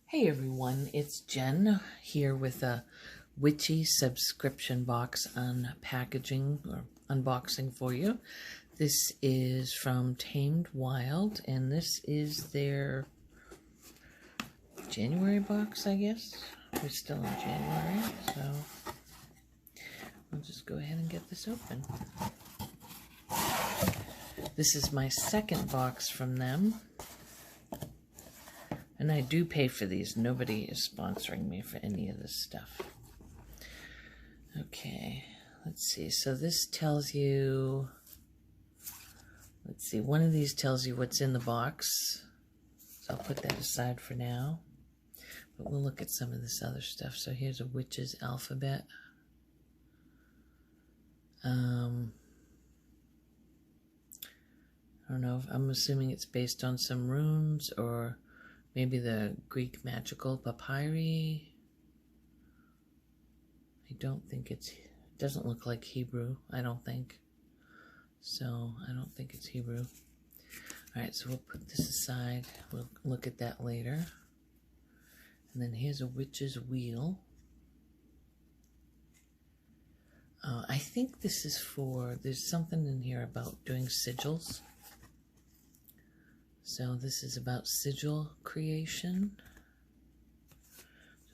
Hey everyone, it's Jen here with a witchy subscription box unpackaging or unboxing for you. This is from Tamed Wild, and this is their January box, I guess. We're still in January, so I'll just go ahead and get this open. This is my second box from them. And I do pay for these. Nobody is sponsoring me for any of this stuff. Okay, let's see. So this tells you, let's see, one of these tells you what's in the box. So I'll put that aside for now. But we'll look at some of this other stuff. So here's a witch's alphabet. I don't know. I'm assuming it's based on some runes or maybe the Greek magical papyri. I don't think it doesn't look like Hebrew, I don't think. So I don't think it's Hebrew. Alright, so we'll put this aside. We'll look at that later. And then here's a witch's wheel. I think this is for, there's something in here about doing sigils. So this is about sigil creation. So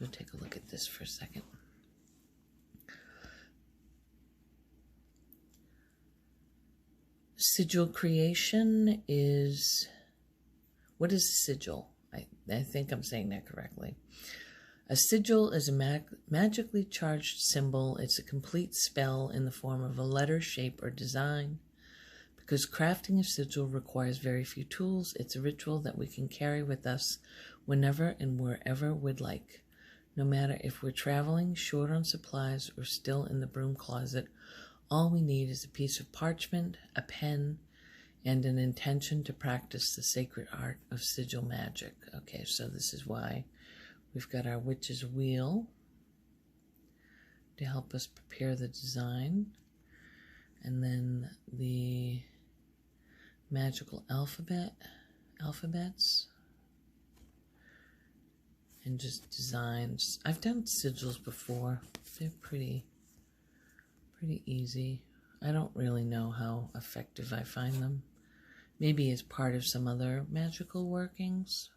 we'll take a look at this for a second. Sigil creation is, what is a sigil? I think I'm saying that correctly. A sigil is a magically charged symbol. It's a complete spell in the form of a letter, shape, or design. Because crafting a sigil requires very few tools, it's a ritual that we can carry with us whenever and wherever we'd like. No matter if we're traveling, short on supplies, or still in the broom closet, all we need is a piece of parchment, a pen, and an intention to practice the sacred art of sigil magic. Okay, so this is why we've got our witch's wheel to help us prepare the design. And then the magical alphabets, and just designs. I've done sigils before. They're pretty easy. I don't really know how effective I find them. Maybe as part of some other magical workings,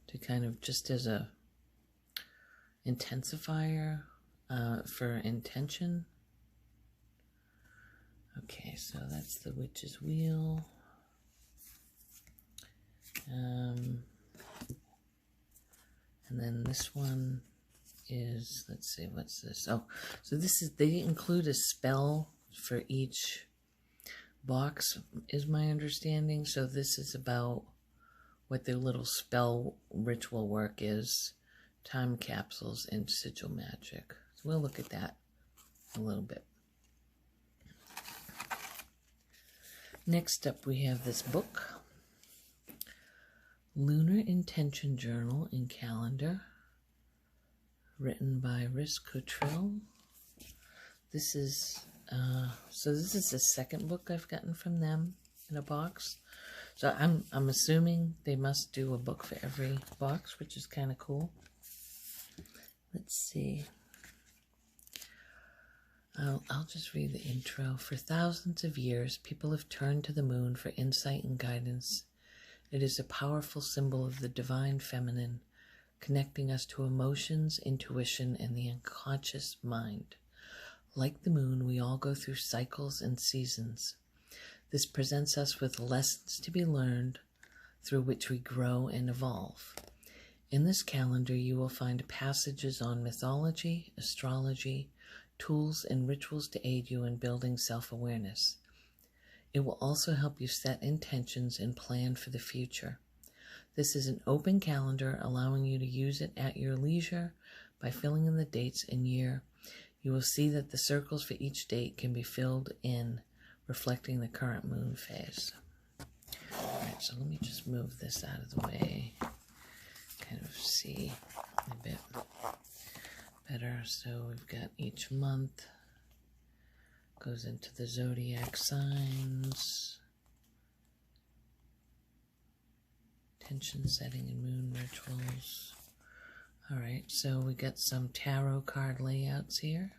to kind of just as a intensifier for intention. Okay, so that's the witch's wheel. And then this one is, let's see, what's this? Oh, so this is, they include a spell for each box, is my understanding. So this is about what their little spell ritual work is, time capsules, and sigil magic. So we'll look at that a little bit. Next up, we have this book, Lunar Intention Journal and Calendar, written by Riz Cottrell. This is, so this is the second book I've gotten from them in a box. So I'm assuming they must do a book for every box, which is kind of cool. Let's see. I'll just read the intro. For thousands of years, people have turned to the moon for insight and guidance. It is a powerful symbol of the divine feminine, connecting us to emotions, intuition, and the unconscious mind. Like the moon, we all go through cycles and seasons. This presents us with lessons to be learned through which we grow and evolve. In this calendar, you will find passages on mythology, astrology, tools and rituals to aid you in building self-awareness. It will also help you set intentions and plan for the future. This is an open calendar, allowing you to use it at your leisure by filling in the dates and year. You will see that the circles for each date can be filled in, reflecting the current moon phase. Alright, so let me just move this out of the way, kind of see a bit better. So we've got each month goes into the zodiac signs. Intention setting and moon rituals. Alright, so we got some tarot card layouts here.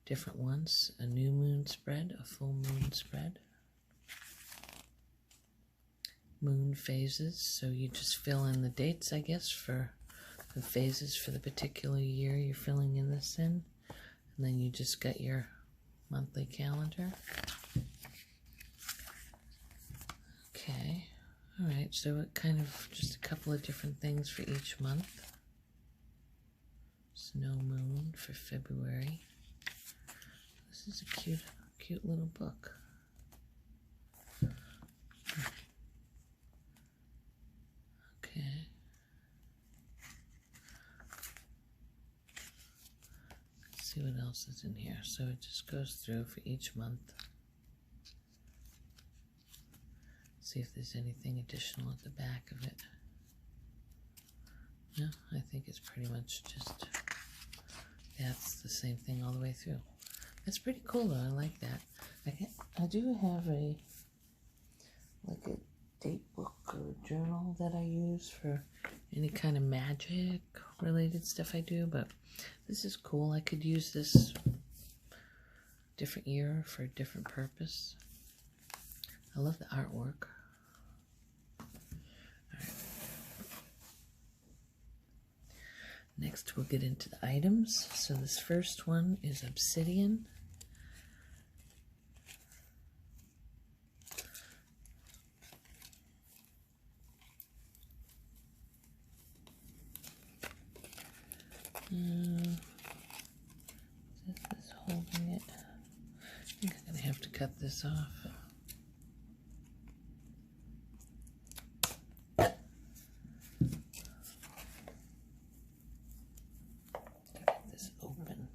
Different ones. A new moon spread, a full moon spread. Moon phases, so you just fill in the dates, I guess, for the phases for the particular year you're filling in this in. And then you just got your monthly calendar. Okay. Alright, so it kind of just a couple of different things for each month. Snow moon for February. This is a cute little book. Okay. Let's see what else is in here. So it just goes through for each month. See if there's anything additional at the back of it. No, I think it's pretty much just, that's the same thing all the way through. That's pretty cool though, I like that. I do have a date book or journal that I use for any kind of magic related stuff I do, but this is cool. I could use this different year for a different purpose. I love the artwork. Alright. Next we'll get into the items. So this first one is Obsidian. Is this holding it? I think I'm going to have to cut this off. Get this open.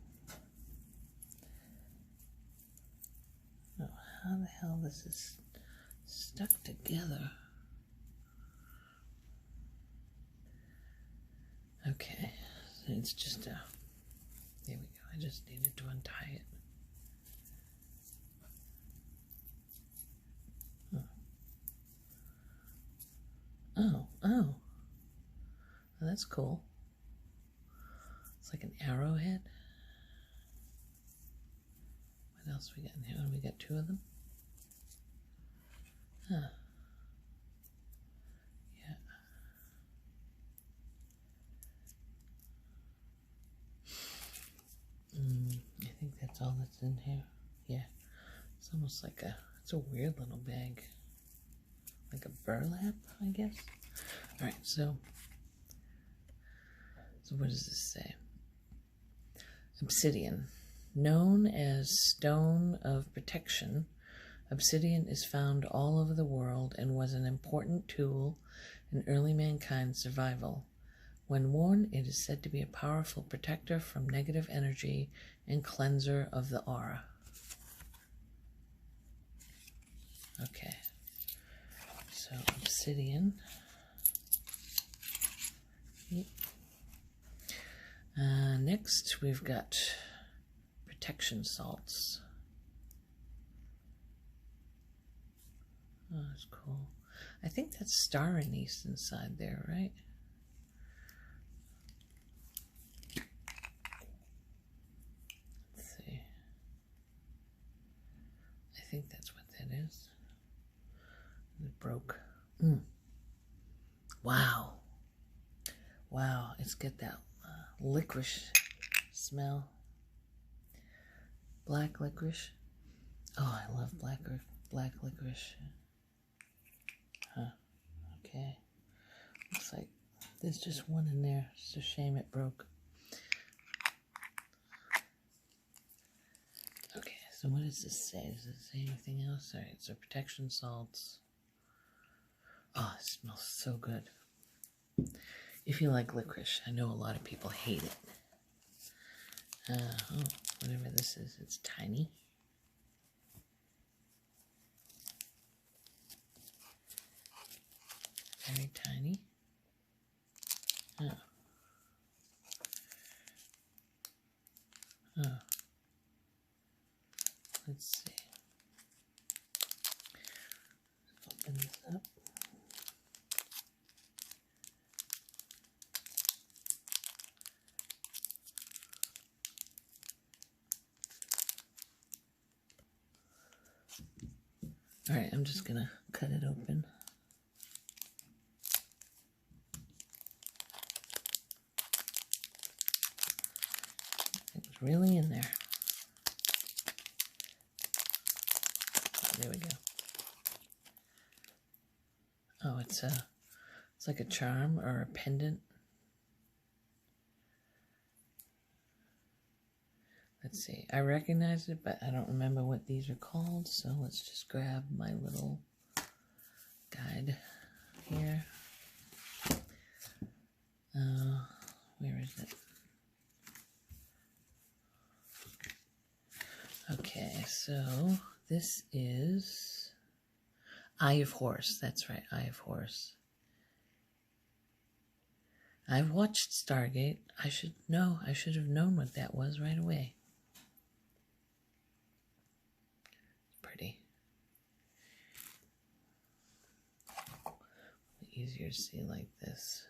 Oh, how the hell this is stuck together? Okay. It's just there we go. I just needed to untie it. Oh. Well, that's cool. It's like an arrowhead. What else we got in here? We got two of them. Huh. I think that's all that's in here. Yeah, it's almost like it's a weird little bag. Like a burlap, I guess. Alright, so what does this say? Obsidian. Known as stone of protection, obsidian is found all over the world and was an important tool in early mankind's survival. When worn, it is said to be a powerful protector from negative energy and cleanser of the aura. Okay, so obsidian. Next, we've got protection salts. Oh, that's cool. I think that's star anise inside there, right? I think that's what that is. It broke. Wow. Wow, it's got that licorice smell. Black licorice. Oh, I love black licorice. Huh. Okay. Looks like there's just one in there. It's a shame it broke. Okay, so what does this say? Does it say anything else? Alright, so protection salts. Oh, it smells so good. If you like licorice, I know a lot of people hate it. Oh, whatever this is, it's tiny. Very tiny. Oh. Oh. Let's see. Open this up. All right, I'm just gonna cut it open. It was really in there. There we go. Oh, it's like a charm or a pendant. Let's see. I recognize it, but I don't remember what these are called. So let's just grab my little guide here. Where is it? Okay, so this is Eye of Horse. That's right, Eye of Horse. I've watched Stargate. I should have known what that was right away. Pretty. Easier to see like this.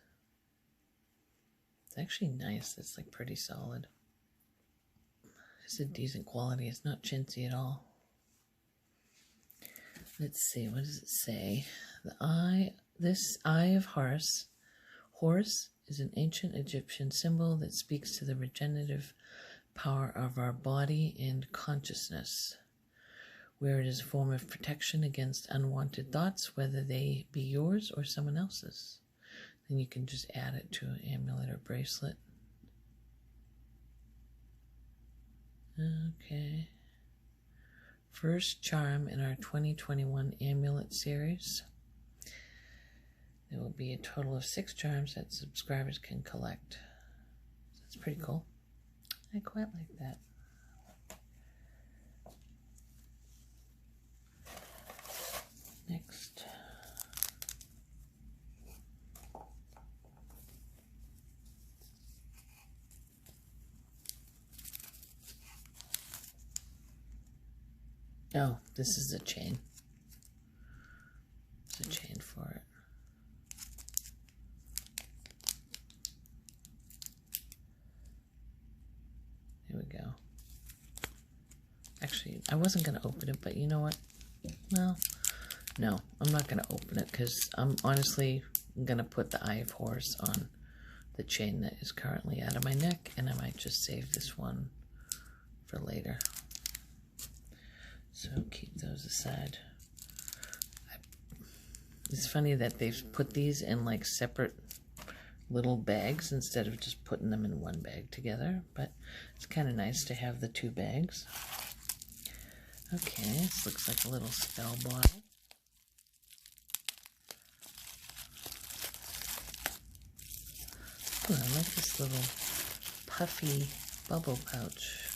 It's actually nice. It's like pretty solid. It's a decent quality. It's not chintzy at all. Let's see. What does it say? This Eye of Horse. Horse is an ancient Egyptian symbol that speaks to the regenerative power of our body and consciousness, where it is a form of protection against unwanted thoughts, whether they be yours or someone else's. Then you can just add it to an amulet or bracelet. Okay. First charm in our 2021 amulet series. There will be a total of 6 charms that subscribers can collect. That's pretty cool. I quite like that. Next. Oh, this is a chain. There's a chain for it. Here we go. Actually, I wasn't going to open it, but you know what? Well, no, I'm not going to open it because I'm honestly going to put the Eye of Horse on the chain that is currently out of my neck, and I might just save this one for later. So keep those aside. It's funny that they've put these in like separate little bags instead of just putting them in one bag together, but it's kind of nice to have the 2 bags. Okay, this looks like a little spell bottle. Oh, I like this little puffy bubble pouch.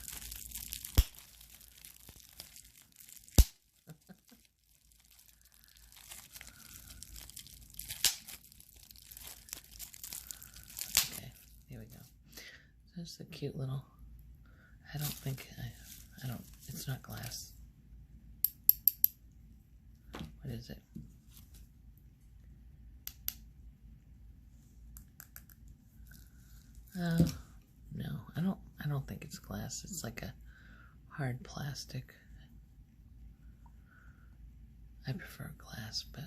There's a cute little, I don't, it's not glass. What is it? No, I don't think it's glass. It's like a hard plastic. I prefer glass, but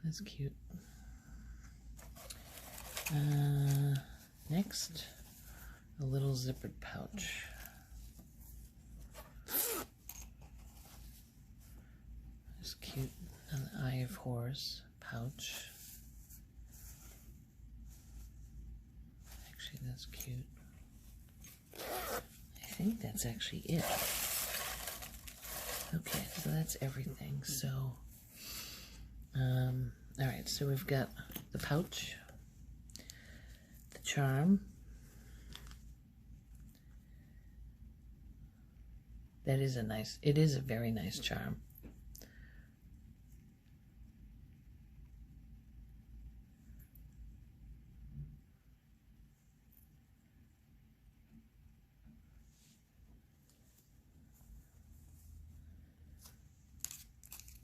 that's cute. Next, a little zippered pouch. It's cute. An Eye of Horse pouch. Actually, that's cute. I think that's actually it. Okay, so that's everything. So, all right, so we've got the pouch, the charm. That is a nice, it is a very nice charm.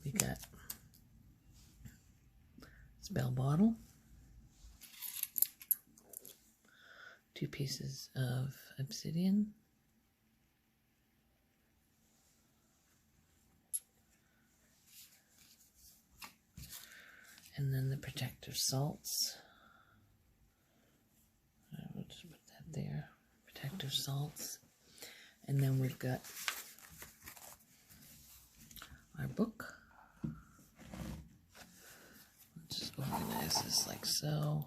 We got spell bottle, 2 pieces of obsidian, And then the protective salts. We'll just put that there. Protective salts. And then we've got our book. Just organize this like so.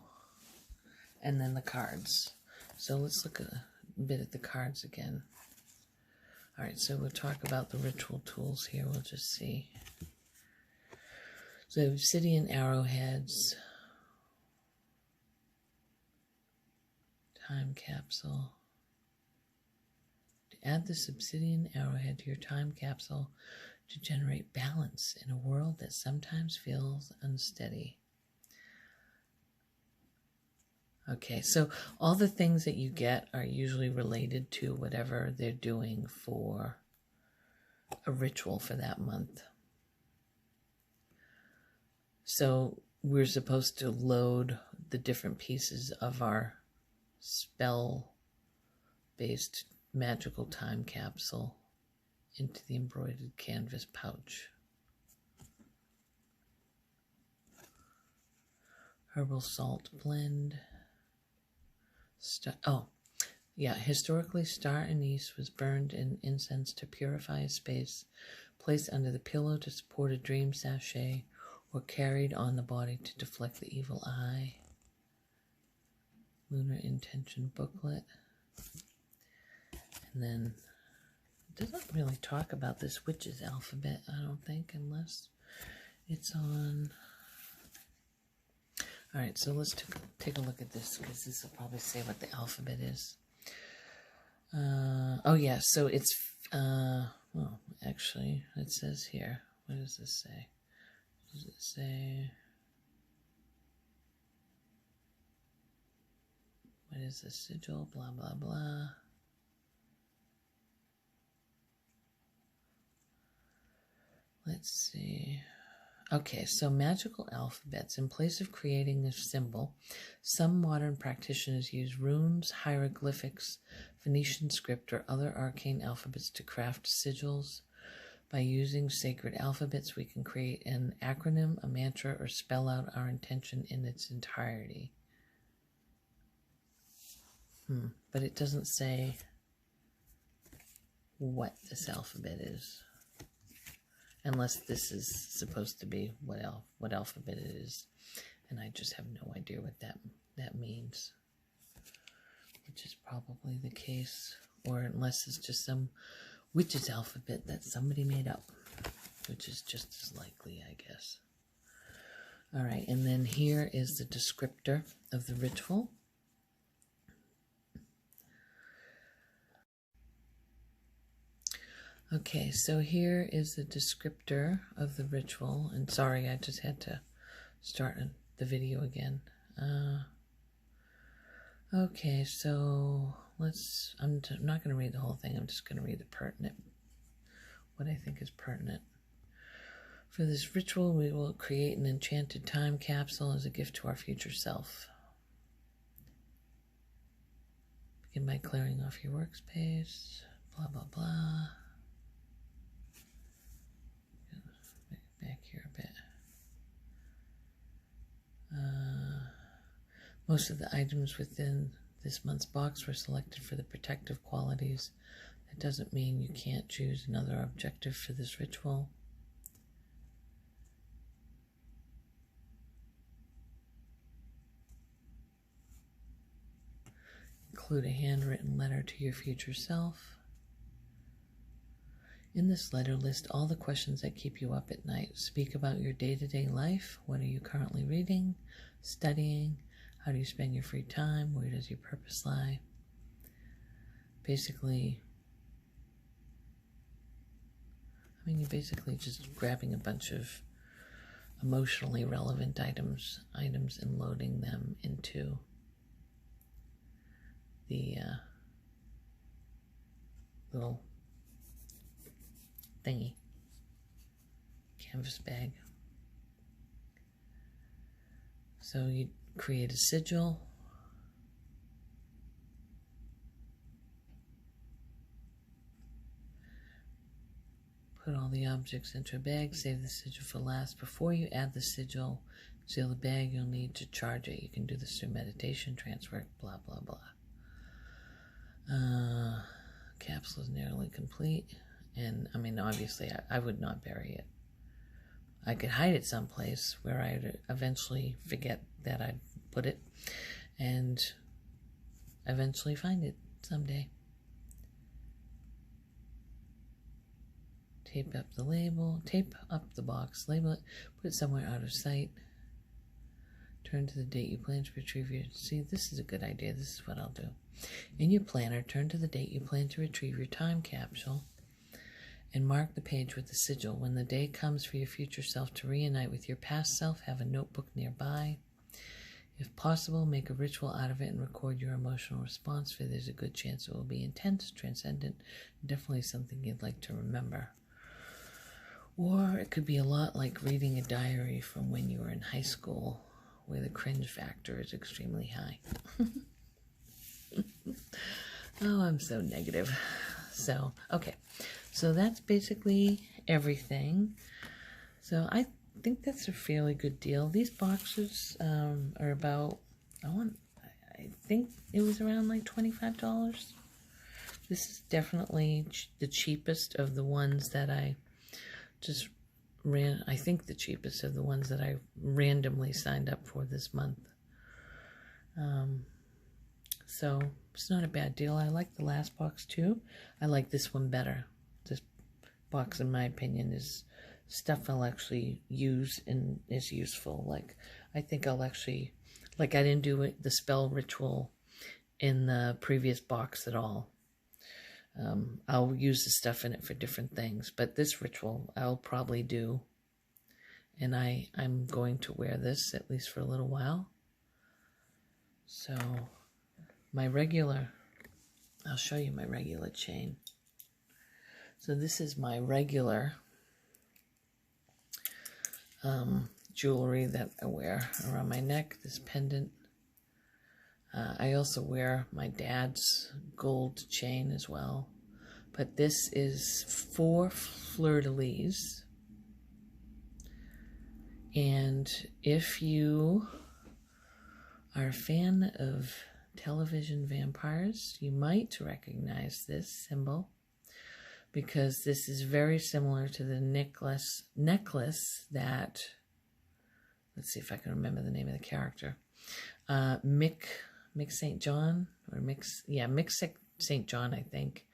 And then the cards. So let's look a bit at the cards again. Alright, so we'll talk about the ritual tools here. We'll just see. So obsidian arrowheads. Time capsule. To add this obsidian arrowhead to your time capsule to generate balance in a world that sometimes feels unsteady. Okay, so all the things that you get are usually related to whatever they're doing for a ritual for that month. So we're supposed to load the different pieces of our spell-based magical time capsule into the embroidered canvas pouch. Herbal salt blend. Historically, star anise was burned in incense to purify a space, placed under the pillow to support a dream sachet, or carried on the body to deflect the evil eye. Lunar intention booklet. And then it doesn't really talk about this witch's alphabet, I don't think, unless it's on... Alright, so let's take a look at this, because this will probably say what the alphabet is. So it's, well, actually, it says here, what does this say? Does it say, what is the sigil, blah, blah, blah. Let's see. Okay, so magical alphabets. In place of creating a symbol, some modern practitioners use runes, hieroglyphics, Phoenician script, or other arcane alphabets to craft sigils. By using sacred alphabets, we can create an acronym, a mantra, or spell out our intention in its entirety. But it doesn't say what this alphabet is. Unless this is supposed to be what alphabet it is. And I just have no idea what that means. Which is probably the case. Or unless it's just some witch's alphabet that somebody made up. Which is just as likely, I guess. Alright, and then here is the descriptor of the ritual. Okay, so here is the descriptor of the ritual. And sorry, I just had to start the video again. Okay, so I'm not going to read the whole thing. I'm just going to read the pertinent, what I think is pertinent. For this ritual, we will create an enchanted time capsule as a gift to our future self. Begin by clearing off your workspace, blah, blah, blah. Back here a bit. Most of the items within this month's box were selected for the protective qualities. That doesn't mean you can't choose another objective for this ritual. Include a handwritten letter to your future self. In this letter, list all the questions that keep you up at night. Speak about your day-to-day life. What are you currently reading, studying? How do you spend your free time? Where does your purpose lie? Basically, you're basically just grabbing a bunch of emotionally relevant items and loading them into the little thingy, canvas bag. So you create a sigil. Put all the objects into a bag. Save the sigil for last. Before you add the sigil, seal the bag. You'll need to charge it. You can do this through meditation, transfer, blah, blah, blah. Capsule is nearly complete. And, I mean, obviously, I would not bury it. I could hide it someplace where I would eventually forget that I'd put it. And eventually find it someday. Tape up the label. Tape up the box. Label it. Put it somewhere out of sight. Turn to the date you plan to retrieve your... See, this is a good idea. This is what I'll do. In your planner, turn to the date you plan to retrieve your time capsule and mark the page with the sigil. When the day comes for your future self to reunite with your past self, have a notebook nearby. If possible, make a ritual out of it and record your emotional response, for there's a good chance it will be intense, transcendent, definitely something you'd like to remember. Or it could be a lot like reading a diary from when you were in high school, where the cringe factor is extremely high. Oh, I'm so negative. So, okay. So that's basically everything. So I think that's a fairly good deal. These boxes are about, I think it was around like $25. This is definitely the cheapest of the ones that I just ran. I think the cheapest of the ones that I randomly signed up for this month. So it's not a bad deal. I like the last box too. I like this one better. This box, in my opinion, is stuff I'll actually use and is useful. Like, I think I'll actually, like, I didn't do the spell ritual in the previous box at all. I'll use the stuff in it for different things, but this ritual I'll probably do. And I'm going to wear this at least for a little while. So my regular, I'll show you my regular chain. So this is my regular jewelry that I wear around my neck, this pendant. I also wear my dad's gold chain as well. But this is 4 fleur-de-lis. And if you are a fan of television vampires, you might recognize this symbol, because this is very similar to the necklace that, let's see if I can remember the name of the character, Mick St. John, or Mick St. John, I think,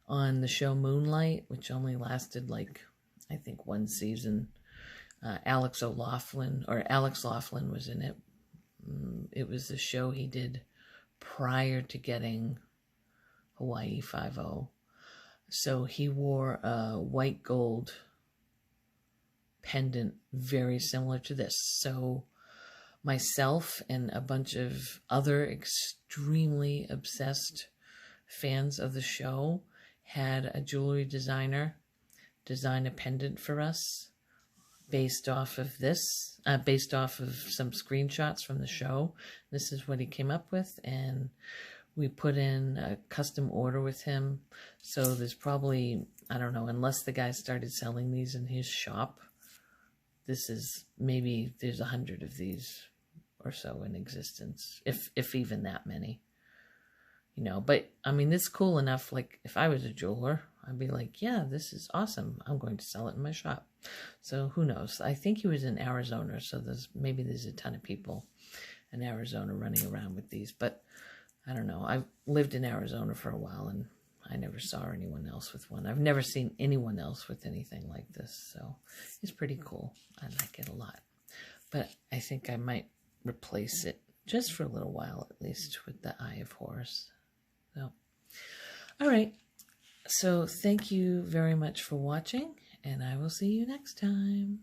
on the show Moonlight, which only lasted like, I think, 1 season. Alex Laughlin was in it. It was the show he did prior to getting Hawaii 5-0. So he wore a white gold pendant very similar to this. So myself and a bunch of other extremely obsessed fans of the show had a jewelry designer design a pendant for us based off of this, based off of some screenshots from the show. This is what he came up with, and we put in a custom order with him. So there's probably, I don't know, unless the guy started selling these in his shop, this is, maybe there's 100 of these or so in existence, if even that many. You know, but I mean, it's cool enough. Like, if I was a jeweler, I'd be like, yeah, this is awesome. I'm going to sell it in my shop. So who knows? I think he was in Arizona, so maybe there's a ton of people in Arizona running around with these. But I don't know. I've lived in Arizona for a while, and I never saw anyone else with one. I've never seen anyone else with anything like this. So it's pretty cool. I like it a lot. But I think I might replace it just for a little while, at least, with the Eye of Horus. So, all right. So thank you very much for watching, and I will see you next time.